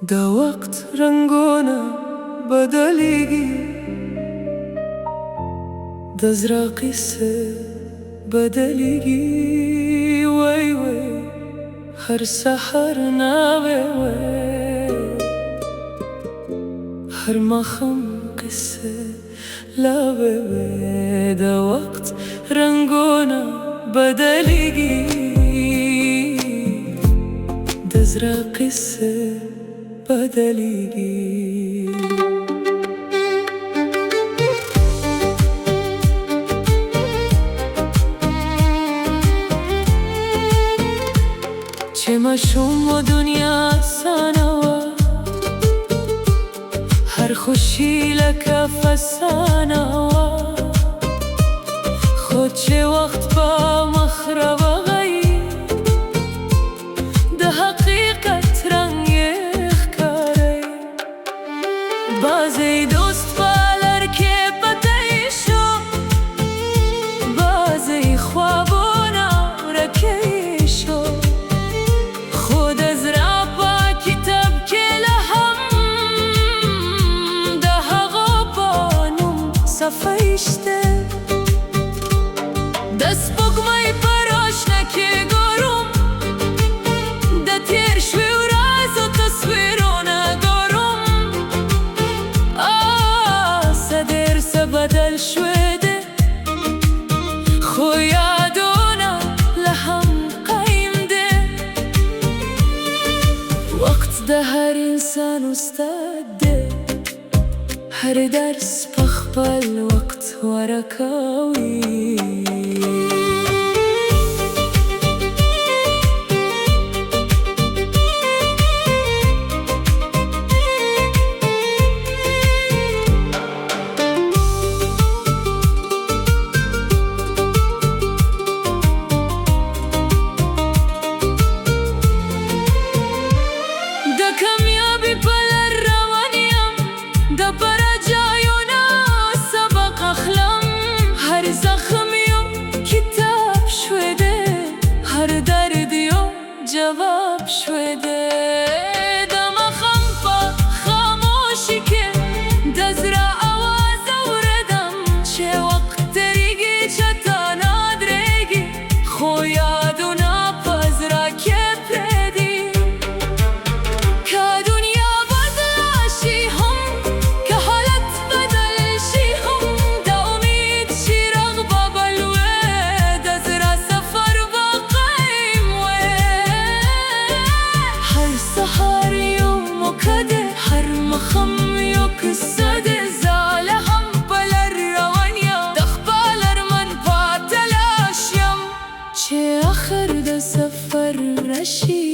دا وقت رنگونه بدلیږي، د زړه قصه بدلیږي. وای وای هر سحر ناوي وای، هر ماښام قصه لاوي وای. دا وقت رنگونه بدلیږي، د زړه قصه بدلیږي. چې ماشوم و دنیا اسانه وه، هر خوشي لکه فسانه وه. خو چې وخت په مخ راوغی، د حقیقت رنګ یې ښکاری. بعضې دوست په لار کې پتی شو، بعضې خوابونه ورکی شو. خو د زړه په کتاب کې لا هم د هغه په نوم صفحه شته. د سپوږمۍ په روشنه کې ګورم، د تیر شوي ورځو تصویرونه ګورم. څه ډېر څه بدل شوی دی، خو یادونه لا هم قایم دی. وقت د هر انسان استاد دی، هر درس په خپل وقت ورکوي. د کامیابی په لار روان یم، د برجایونه سبق اخلم. هر زخم یو کتاب شوی دی، هر درد یو جواب شوی دی. د ماښام په خاموشي کې د زړه آواز اورېدم، چې وخت تېرېږي چاته نه درېږي، خو یادونه په زړه کې پرېږدي. که دنیا بدله شي هم، که حالت بدل شي هم، د امید څراغ به بل وي، د زړه سفر به قایم وي. هر سهار یو موقع ده، هر ماښام یو قصه ده. زه لا هم په لار روان یم، د خپل ارمان په تلاش یم. چې آخر د سفر راشي،